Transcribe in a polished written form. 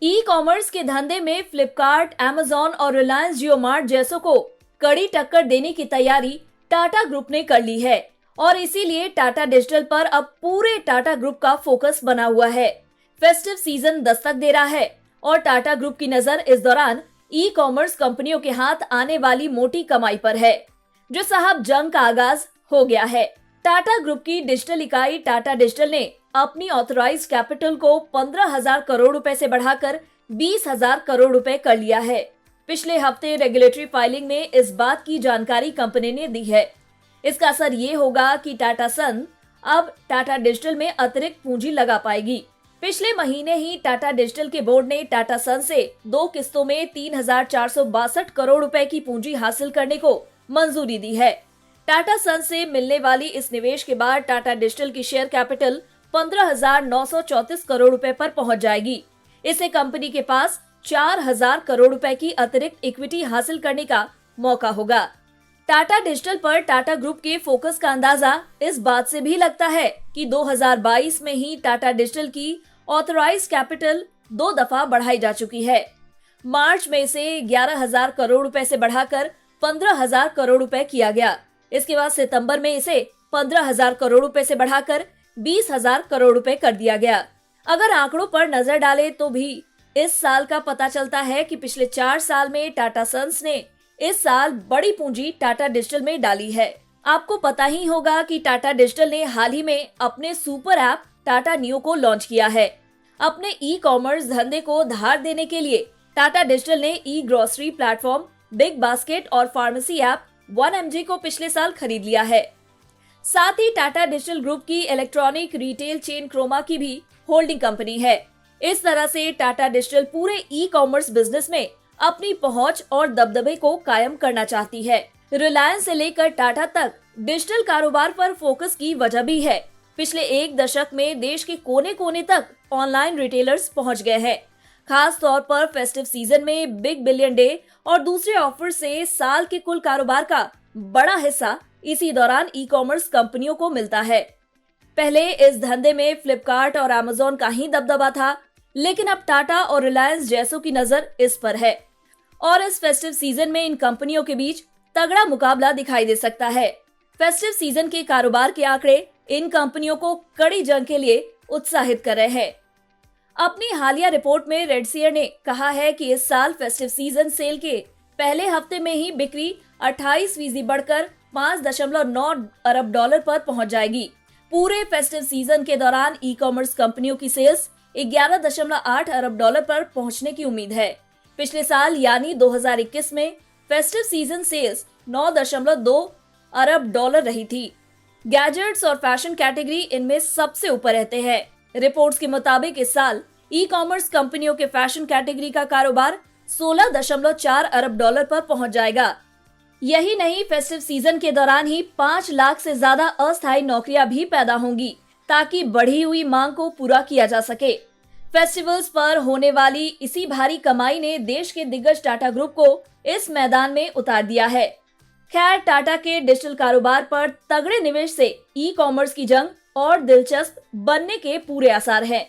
E commerce के धंधे में फ्लिपकार्ट, अमेजॉन और रिलायंस जियो मार्ट जैसों को कड़ी टक्कर देने की तैयारी टाटा ग्रुप ने कर ली है और इसीलिए टाटा डिजिटल पर अब पूरे टाटा ग्रुप का फोकस बना हुआ है। फेस्टिव सीजन दस्तक दे रहा है और टाटा ग्रुप की नजर इस दौरान ई कॉमर्स कंपनियों के हाथ आने वाली मोटी कमाई पर है। जो साहब जंग का आगाज हो गया है। टाटा ग्रुप की डिजिटल इकाई टाटा डिजिटल ने अपनी ऑथराइज्ड कैपिटल को 15,000 करोड़ रुपए से बढ़ाकर 20,000 करोड़ रुपए कर लिया है। पिछले हफ्ते रेगुलेटरी फाइलिंग में इस बात की जानकारी कंपनी ने दी है। इसका असर ये होगा कि टाटा सन अब टाटा डिजिटल में अतिरिक्त पूंजी लगा पाएगी। पिछले महीने ही टाटा डिजिटल के बोर्ड ने टाटा सन से 2 किस्तों में 3,462 करोड़ रुपए की पूंजी हासिल करने को मंजूरी दी है। टाटा सन से मिलने वाली इस निवेश के बाद टाटा डिजिटल की शेयर कैपिटल 15,934 करोड़ रुपए पर पहुंच जाएगी। इससे कंपनी के पास 4,000 करोड़ रुपए की अतिरिक्त इक्विटी हासिल करने का मौका होगा। टाटा डिजिटल पर टाटा ग्रुप के फोकस का अंदाजा इस बात से भी लगता है कि 2022 में ही टाटा डिजिटल की ऑथराइज्ड कैपिटल 2 दफा बढ़ाई जा चुकी है। मार्च में इसे 11,000 करोड़ रुपए से बढ़ाकर 15,000 करोड़ रुपए किया गया। इसके बाद सितंबर में इसे 15,000 करोड़ रुपए से बढ़ाकर 20,000 करोड़ रुपए कर दिया गया। अगर आंकड़ों पर नजर डालें तो भी इस साल का पता चलता है कि पिछले 4 साल में टाटा सन्स ने इस साल बड़ी पूंजी टाटा डिजिटल में डाली है। आपको पता ही होगा कि टाटा डिजिटल ने हाल ही में अपने सुपर ऐप टाटा न्यू को लॉन्च किया है। अपने ई कॉमर्स धंधे को धार देने के लिए टाटा डिजिटल ने ई ग्रोसरी प्लेटफॉर्म बिग बास्केट और फार्मेसी ऐप 1mg को पिछले साल खरीद लिया है। साथ ही टाटा डिजिटल ग्रुप की इलेक्ट्रॉनिक रिटेल चेन क्रोमा की भी होल्डिंग कंपनी है। इस तरह से टाटा डिजिटल पूरे ई कॉमर्स बिजनेस में अपनी पहुंच और दबदबे को कायम करना चाहती है। रिलायंस से लेकर टाटा तक डिजिटल कारोबार पर फोकस की वजह भी है। पिछले 1 दशक में देश के कोने कोने तक ऑनलाइन रिटेलर्स पहुंच गए हैं। खास तौर पर फेस्टिव सीजन में बिग बिलियन डे और दूसरे ऑफर से साल के कुल कारोबार का बड़ा हिस्सा इसी दौरान ई कॉमर्स कंपनियों को मिलता है। पहले इस धंधे में फ्लिपकार्ट और अमेजॉन का ही दबदबा था, लेकिन अब टाटा और रिलायंस जैसों की नजर इस पर है और इस फेस्टिव सीजन में इन कंपनियों के बीच तगड़ा मुकाबला दिखाई दे सकता है। फेस्टिव सीजन के कारोबार के आंकड़े इन कंपनियों को कड़ी जंग के लिए उत्साहित कर रहे हैं। अपनी हालिया रिपोर्ट में रेडसीयर ने कहा है कि इस साल फेस्टिव सीजन सेल के पहले हफ्ते में ही बिक्री 28% बढ़कर 5.9 अरब डॉलर पर पहुंच जाएगी। पूरे फेस्टिव सीजन के दौरान ई कॉमर्स कंपनियों की सेल्स 11.8 अरब डॉलर पर पहुंचने की उम्मीद है। पिछले साल यानी 2021 में फेस्टिव सीजन सेल्स 9.2 अरब डॉलर रही थी। गैजेट्स और फैशन कैटेगरी इनमें सबसे ऊपर रहते हैं। रिपोर्ट्स के मुताबिक इस साल ई कॉमर्स कंपनियों के फैशन कैटेगरी का कारोबार 16.4 अरब डॉलर पर पहुंच जाएगा। यही नहीं, फेस्टिव सीजन के दौरान ही 5 लाख से ज्यादा अस्थायी नौकरियां भी पैदा होंगी ताकि बढ़ी हुई मांग को पूरा किया जा सके। फेस्टिवल्स पर होने वाली इसी भारी कमाई ने देश के दिग्गज टाटा ग्रुप को इस मैदान में उतार दिया है। खैर, टाटा के डिजिटल कारोबार पर तगड़े निवेश से ई कॉमर्स की जंग और दिलचस्प बनने के पूरे आसार हैं।